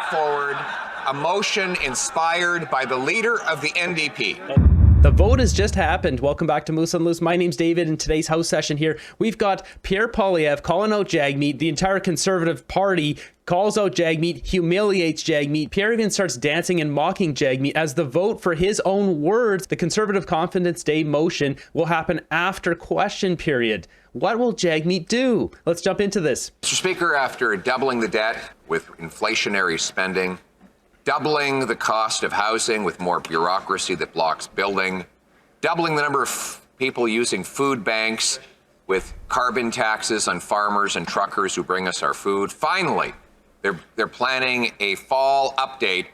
forward a motion inspired by the leader of the NDP. The vote has just happened. Welcome back to Moose on Loose. My name's David. In today's House session here, we've got Pierre Poilievre calling out Jagmeet. The entire Conservative Party calls out Jagmeet, humiliates Jagmeet. Pierre even starts dancing and mocking Jagmeet as the vote, for his own words, the Conservative Confidence Day motion will happen after question period. What will Jagmeet do? Let's jump into this. Mr. Speaker, after doubling the debt with inflationary spending, doubling the cost of housing with more bureaucracy that blocks building, doubling the number of people using food banks with carbon taxes on farmers and truckers who bring us our food. Finally, they're planning a fall update,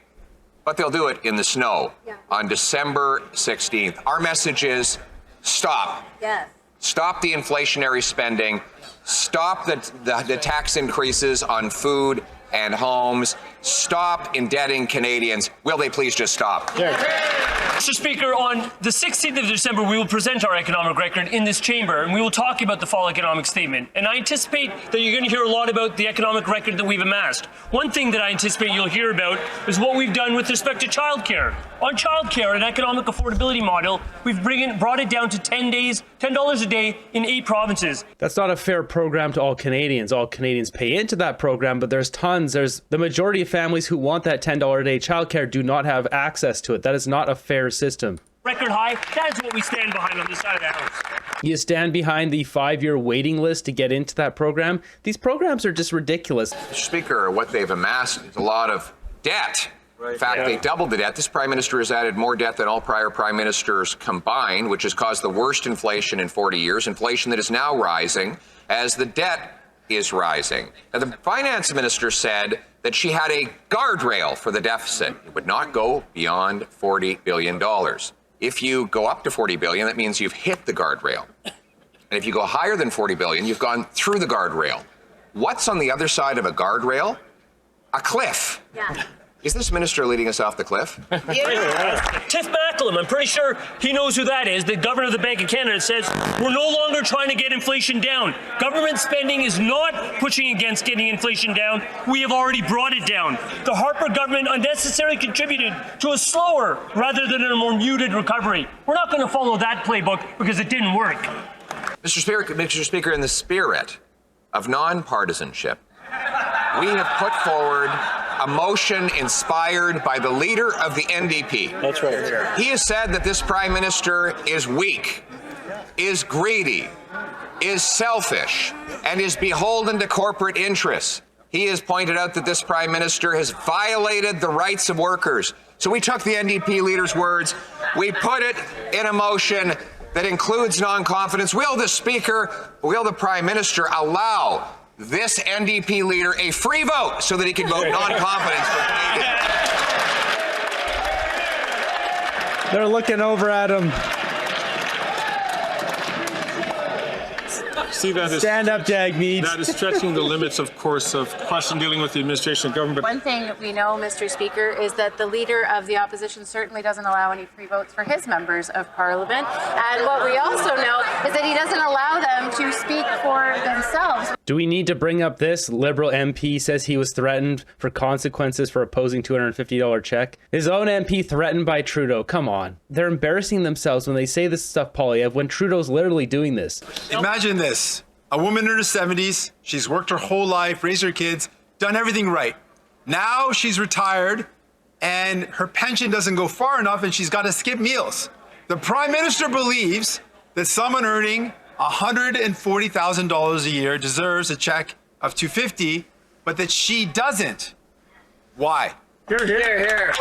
but they'll do it in the snow on December 16th. Our message is stop. Yes. Stop the inflationary spending. Stop the tax increases on food and homes. Stop indebting Canadians. Will they please just stop? Mr. Speaker, on the 16th of December, we will present our economic record in this chamber, and we will talk about the fall economic statement. And I anticipate that you're going to hear a lot about the economic record that we've amassed. One thing that I anticipate you'll hear about is what we've done with respect to childcare. On childcare, an economic affordability model, we've brought it down to $10 a day in 8 provinces. That's not a fair program to all Canadians. All Canadians pay into that program, but there's tons. There's the majority of families who want that $10 a day childcare do not have access to it. That is not a fair system. Record high, that's what we stand behind on this side of the House. You stand behind the 5-year waiting list to get into that program. These programs are just ridiculous. Mr. Speaker, what they've amassed is a lot of debt. In fact, they doubled the debt. This Prime Minister has added more debt than all prior Prime Ministers combined, which has caused the worst inflation in 40 years, inflation that is now rising as the debt is rising. Now, the Finance Minister said that she had a guardrail for the deficit. It would not go beyond $40 billion. If you go up to $40 billion, that means you've hit the guardrail. And if you go higher than $40 billion, you've gone through the guardrail. What's on the other side of a guardrail? A cliff. Yeah. Is this minister leading us off the cliff? Tiff Macklem, I'm pretty sure he knows who that is. The governor of the Bank of Canada says we're no longer trying to get inflation down. Government spending is not pushing against getting inflation down. We have already brought it down. The Harper government unnecessarily contributed to a slower rather than a more muted recovery. We're not going to follow that playbook because it didn't work. Mr. Speaker, in the spirit of nonpartisanship, we have put forward a motion inspired by the leader of the NDP. That's right. He has said that this Prime Minister is weak, is greedy, is selfish, and is beholden to corporate interests. He has pointed out that this Prime Minister has violated the rights of workers. So we took the NDP leader's words, we put it in a motion that includes non-confidence. Will the Prime Minister allow this NDP leader a free vote so that he can vote non-confidence for Canadians? They're looking over at him. See, that is Stand up, Jagmeet. That is stretching the limits, of course, of question dealing with the administration and government. One thing we know, Mr. Speaker, is that the leader of the opposition certainly doesn't allow any free votes for his members of Parliament. And what we also know is that he doesn't allow them to speak for themselves. Do we need to bring up this? Liberal MP says he was threatened for consequences for opposing $250 check. His own MP threatened by Trudeau. Come on. They're embarrassing themselves when they say this stuff, Poilievre, when Trudeau's literally doing this. Imagine this. A woman in her 70s, she's worked her whole life, raised her kids, done everything right. Now she's retired and her pension doesn't go far enough and she's got to skip meals. The Prime Minister believes that someone earning $140,000 a year deserves a check of $250, but that she doesn't. Why? Here, here. Here, here.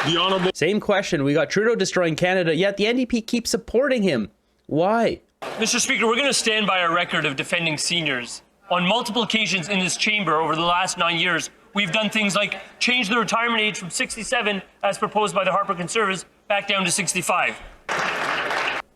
The Honourable. Same question. We got Trudeau destroying Canada, yet the NDP keeps supporting him. Why? Mr. Speaker, we're going to stand by our record of defending seniors. On multiple occasions in this chamber over the last 9 years, we've done things like change the retirement age from 67, as proposed by the Harper Conservatives, back down to 65.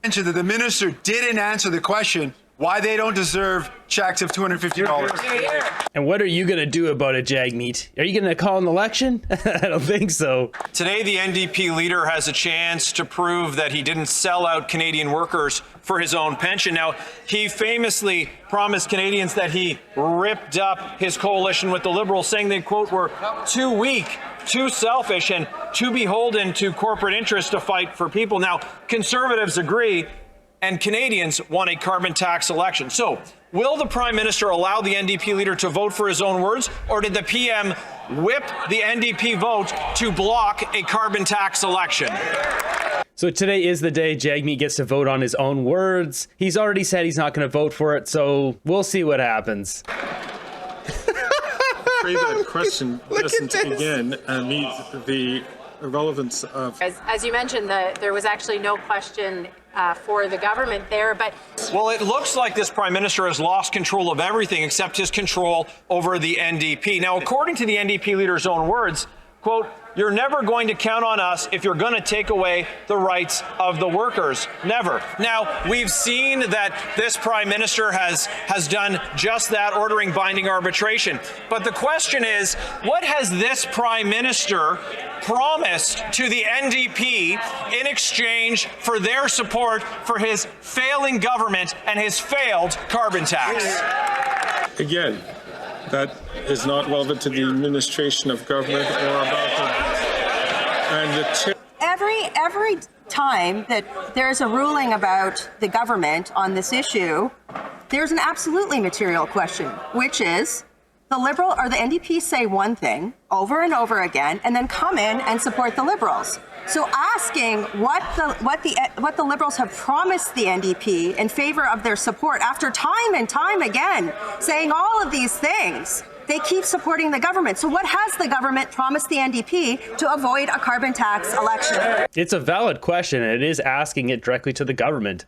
That the minister didn't answer the question why they don't deserve checks of $250. And what are you going to do about it, Jagmeet? Are you going to call an election? I don't think so. Today, the NDP leader has a chance to prove that he didn't sell out Canadian workers for his own pension. Now, he famously promised Canadians that he ripped up his coalition with the Liberals, saying they, quote, were too weak, too selfish, and too beholden to corporate interests to fight for people. Now, Conservatives agree, and Canadians want a carbon tax election. So, will the Prime Minister allow the NDP leader to vote for his own words, or did the PM whip the NDP vote to block a carbon tax election? So today is the day Jagmeet gets to vote on his own words. He's already said he's not going to vote for it, so we'll see what happens. I'm afraid that question doesn't again meet the relevance of. As you mentioned, there was actually no question for the government there, but Well, it looks like this Prime Minister has lost control of everything except his control over the NDP. Now, according to the NDP leader's own words, quote, "You're never going to count on us if you're going to take away the rights of the workers. Never." Now, we've seen that this Prime Minister has done just that, ordering binding arbitration. But the question is, what has this Prime Minister promised to the NDP in exchange for their support for his failing government and his failed carbon tax? Again, that is not relevant to the administration of government or about Every time that there's a ruling about the government on this issue, there's an absolutely material question, which is the Liberal or the NDP say one thing over and over again, and then come in and support the Liberals. So asking what the Liberals have promised the NDP in favor of their support after time and time again saying all of these things. They keep supporting the government. So what has the government promised the NDP to avoid a carbon tax election? It's a valid question, and it is asking it directly to the government.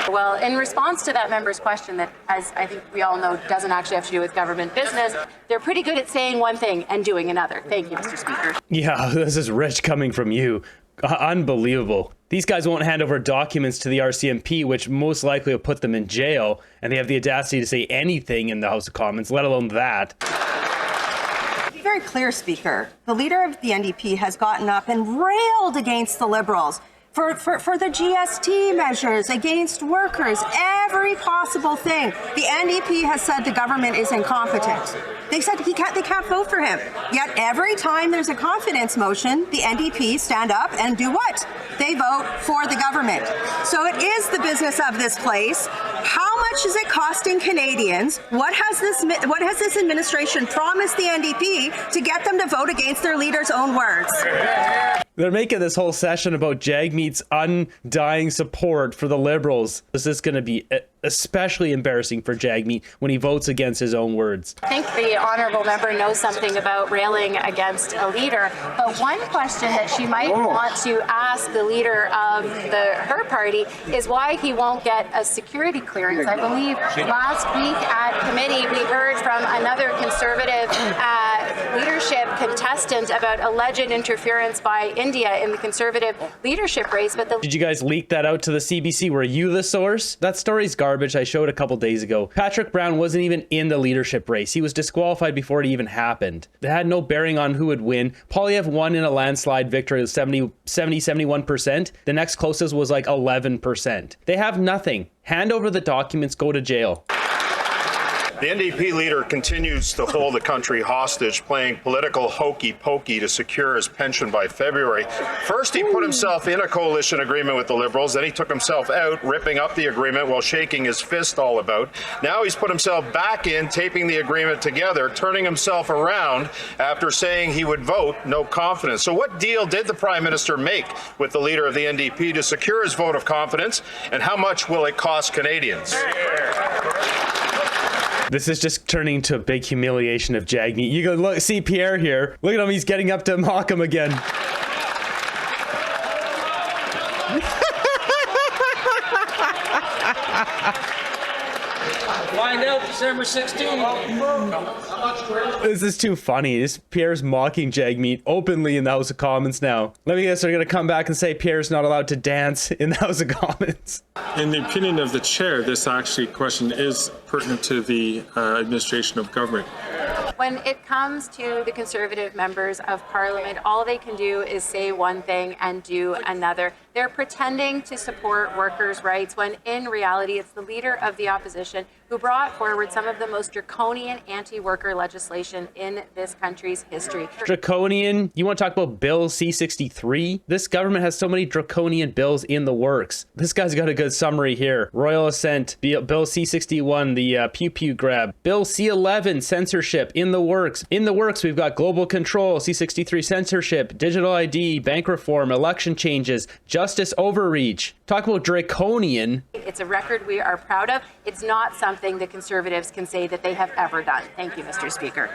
well, in response to that member's question that, as I think we all know, doesn't actually have to do with government business, they're pretty good at saying one thing and doing another. Thank you, Mr. Speaker. Yeah, this is rich coming from you. Unbelievable. These guys won't hand over documents to the RCMP, which most likely will put them in jail, and they have the audacity to say anything in the House of Commons, let alone that. To be very clear, Speaker, the leader of the NDP has gotten up and railed against the Liberals for the GST measures, against workers, every possible thing. The NDP has said the government is incompetent. They said they can't vote for him. Yet every time there's a confidence motion, the NDP stand up and do what? They vote for the government. So it is the business of this place. How much is it costing Canadians? What has this administration promised the NDP to get them to vote against their leader's own words? They're making this whole session about Jagmeet's undying support for the Liberals. This is going to be especially embarrassing for Jagmeet when he votes against his own words. I think the honourable member knows something about railing against a leader, but one question that she might want to ask the leader of her party is why he won't get a security clearance. I believe last week at committee we heard from another Conservative leadership contestant about alleged interference by India in the Conservative leadership race. But Did you guys leak that out to the CBC? Were you the source? That story's garbage. I showed a couple days ago. Patrick Brown wasn't even in the leadership race. He was disqualified before it even happened. It had no bearing on who would win. Poilievre won in a landslide victory of 71%. The next closest was like 11%. They have nothing. Hand over the documents, go to jail. The NDP leader continues to hold the country hostage, playing political hokey-pokey to secure his pension by February. First, he put himself in a coalition agreement with the Liberals. Then he took himself out, ripping up the agreement while shaking his fist all about. Now he's put himself back in, taping the agreement together, turning himself around after saying he would vote no confidence. So what deal did the Prime Minister make with the leader of the NDP to secure his vote of confidence, and how much will it cost Canadians? This is just turning to a big humiliation of Jagmeet. You can look, see Pierre here. Look at him, he's getting up to mock him again. Find out the December 16th. This is too funny. Pierre's mocking Jagmeet openly in the House of Commons now. Let me guess, they're going to come back and say Pierre's not allowed to dance in the House of Commons. In the opinion of the chair, this question is pertinent to the administration of government. When it comes to the Conservative members of Parliament, all they can do is say one thing and do another. They're pretending to support workers' rights when in reality it's the leader of the opposition who brought forward some of the most draconian anti-worker legislation in this country's history. Draconian? You want to talk about Bill C-63? This government has so many draconian bills in the works. This guy's got a good summary here. Royal Assent, Bill C-61, the pew pew grab. Bill C-11, censorship, in the works. In the works, we've got global control, C-63, censorship, digital ID, bank reform, election changes, justice overreach. Talk about draconian. It's a record we are proud of. It's not something the Conservatives can say that they have ever done. Thank you, Mr. Speaker.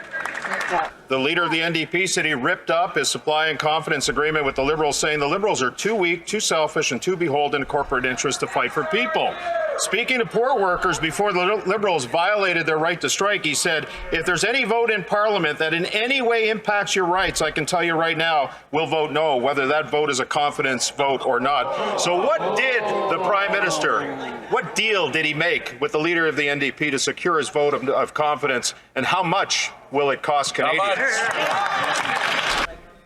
The leader of the NDP said he ripped up his supply and confidence agreement with the Liberals, saying the Liberals are too weak, too selfish, and too beholden to corporate interests to fight for people. Speaking to poor workers before the Liberals violated their right to strike, he said, if there's any vote in Parliament that in any way impacts your rights, I can tell you right now, we'll vote no, whether that vote is a confidence vote or not. So what did the Prime Minister, what deal did he make with the leader of the NDP to secure his vote of confidence, and how much will it cost Canadians?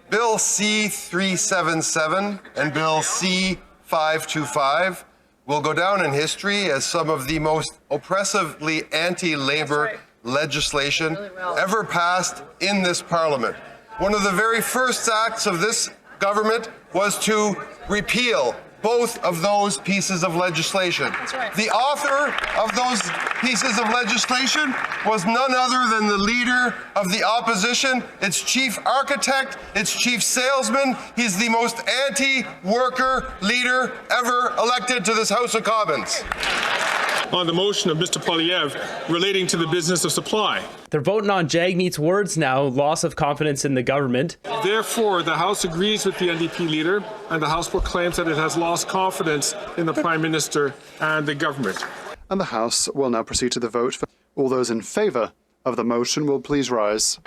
Bill C-377 and Bill C-525 will go down in history as some of the most oppressively anti-labor legislation ever passed in this Parliament. One of the very first acts of this government was to repeal both of those pieces of legislation. The author of those pieces of legislation was none other than the leader of the opposition, its chief architect, its chief salesman. He's the most anti-worker leader ever elected to this House of Commons. On the motion of Mr. Poilievre relating to the business of supply. They're voting on Jagmeet's words now, loss of confidence in the government. Therefore, the House agrees with the NDP leader, and the House proclaims that it has lost confidence in the Prime Minister and the government. And the House will now proceed to the vote. All those in favour of the motion will please rise.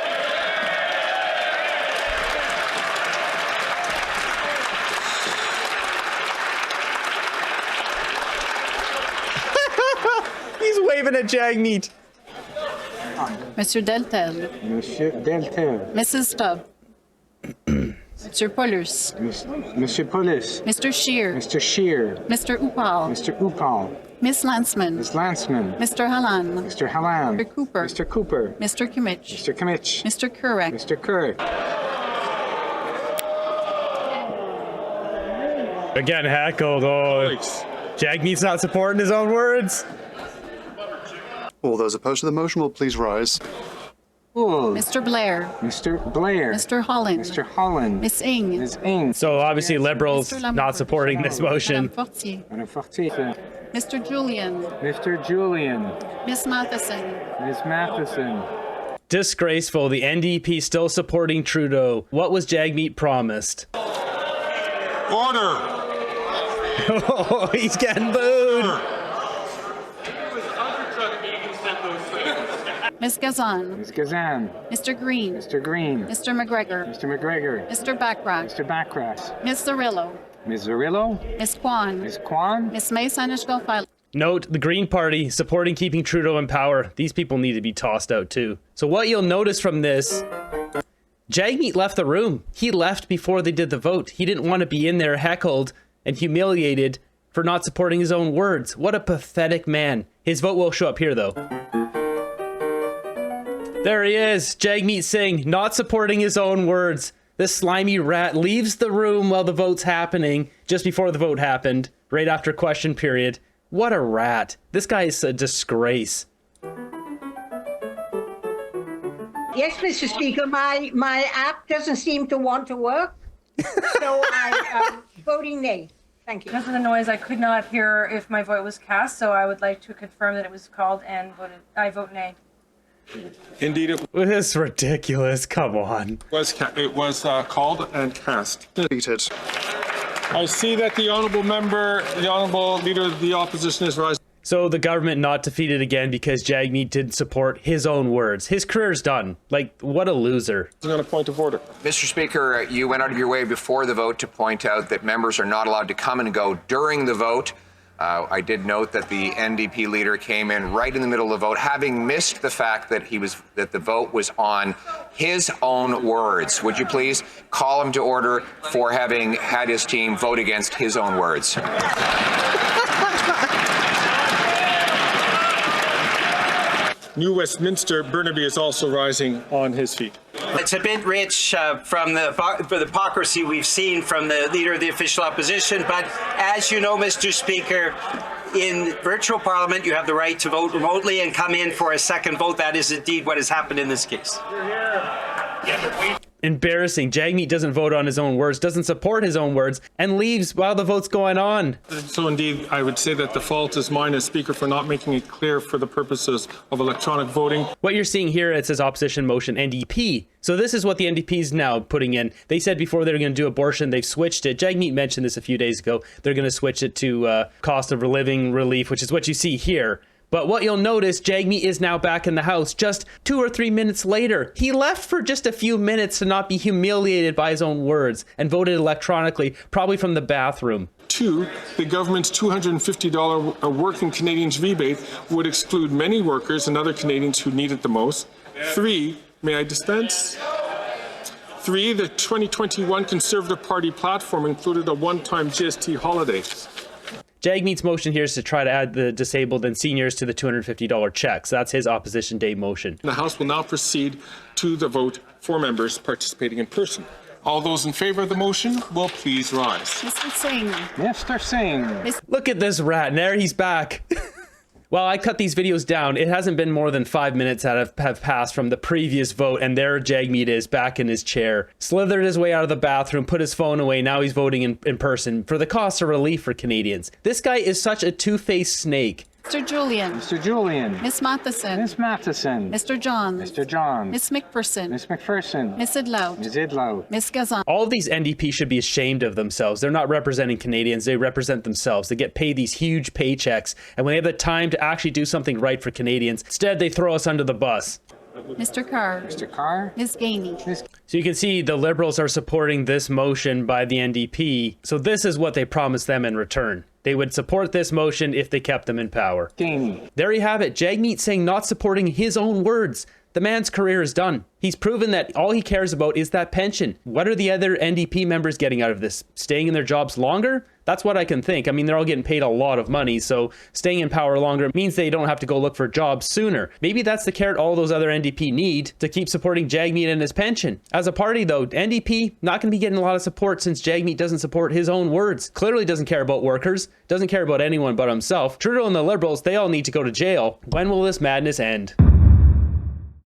He's waving at Jagmeet. Monsieur Deltel. Monsieur Deltel. Mrs. Stubb. Monsieur Paulus. Monsieur Paulus. Mr. Scheer. Mr. Scheer. Mr. Upal. Mr. Upal. Miss Landsman. Miss Landsman. Mr. Hallan. Mr. Hallan. Mr. Cooper. Mr. Cooper. Mr. Kimmich. Mr. Kimmich. Mr. Kurek. Mr. Kurek. Again heckled. Oh, Jagmeet's not supporting his own words. All those opposed to the motion will please rise. Ooh. Mr. Blair. Mr. Blair. Mr. Holland. Mr. Holland. Miss Ing. Ms. Ing. So obviously Liberals not supporting this motion. Madame Fortier. Madame Fortier. Mr. Julian. Mr. Julian. Miss Matheson. Ms. Matheson. Disgraceful. The NDP still supporting Trudeau. What was Jagmeet promised? Order! Oh, he's getting booed. Miss Gazan. Ms. Gazan. Mr. Green. Mr. Green. Mr. McGregor. Mr. McGregor. Mr. Backrack. Mr. Backras. Miss Zarillo. Ms. Zarillo. Miss Kwan. Ms. Kwan. Miss May Sanish-Golfile. Note, the Green Party supporting keeping Trudeau in power. These people need to be tossed out too. So what you'll notice from this, Jagmeet left the room. He left before they did the vote. He didn't want to be in there heckled and humiliated for not supporting his own words. What a pathetic man. His vote will show up here though. There he is, Jagmeet Singh, not supporting his own words. This slimy rat leaves the room while the vote's happening, just before the vote happened, right after question period. What a rat. This guy is a disgrace. Yes, Mr. Speaker, my app doesn't seem to want to work, so I am voting nay. Thank you. Because of the noise, I could not hear if my vote was cast, so I would like to confirm that it was called and voted. I vote nay. Indeed, it This is ridiculous. Come on. was called and cast. Defeated. I see that the honourable member, the honourable leader of the opposition is rising. So the government not defeated again because Jagmeet didn't support his own words. His career's done. Like, what a loser. On a point of order. Mr. Speaker, you went out of your way before the vote to point out that members are not allowed to come and go during the vote. I did note that the NDP leader came in right in the middle of the vote, having missed the fact that the vote was on his own words. Would you please call him to order for having had his team vote against his own words? New Westminster, Burnaby is also rising on his feet. It's a bit rich from the hypocrisy we've seen from the Leader of the Official Opposition, but as you know, Mr. Speaker, in virtual parliament, you have the right to vote remotely and come in for a second vote. That is indeed what has happened in this case. Embarrassing. Jagmeet doesn't vote on his own words, doesn't support his own words, and leaves while the vote's going on. So indeed, I would say that the fault is mine as Speaker for not making it clear for the purposes of electronic voting. What you're seeing here, it says opposition motion NDP. So this is what the NDP is now putting in. They said before they were going to do abortion, they've switched it. Jagmeet mentioned this a few days ago. They're going to switch it to cost of living relief, which is what you see here. But what you'll notice, Jagmeet is now back in the House just 2 or 3 minutes later. He left for just a few minutes to not be humiliated by his own words and voted electronically, probably from the bathroom. 2, the government's $250 working Canadians rebate would exclude many workers and other Canadians who need it the most. 3, may I dispense? 3, the 2021 Conservative Party platform included a one-time GST holiday. Jagmeet's motion here is to try to add the disabled and seniors to the $250 checks. That's his opposition day motion. The House will now proceed to the vote for members participating in person. All those in favor of the motion will please rise. Mr. Singh. Mr. Singh. Look at this rat, and there he's back. Well, I cut these videos down. It hasn't been more than 5 minutes that have passed from the previous vote, and there Jagmeet is back in his chair. Slithered his way out of the bathroom, put his phone away. Now he's voting in person for the cost of relief for Canadians. This guy is such a two-faced snake. Mr. Julian. Mr. Julian. Miss Matheson. Miss Matheson. Mr. John. Mr. John. Miss McPherson. Miss McPherson. Miss Idlout. Miss Idlout. Miss Gazan. All of these NDP should be ashamed of themselves. They're not representing Canadians. They represent themselves. They get paid these huge paychecks. And when they have the time to actually do something right for Canadians, instead they throw us under the bus. Mr. Carr. Mr. Carr. Ms. Gainey. So you can see the Liberals are supporting this motion by the NDP. So this is what they promised them in return. They would support this motion if they kept them in power. Gainey. There you have it. Jagmeet saying not supporting his own words. The man's career is done. He's proven that all he cares about is that pension. What are the other NDP members getting out of this? Staying in their jobs longer? That's what I can think. I mean, they're all getting paid a lot of money, so staying in power longer means they don't have to go look for jobs sooner. Maybe that's the carrot all those other NDP need to keep supporting Jagmeet and his pension. As a party, though, NDP not going to be getting a lot of support since Jagmeet doesn't support his own words. Clearly doesn't care about workers, doesn't care about anyone but himself. Trudeau and the Liberals, they all need to go to jail. When will this madness end?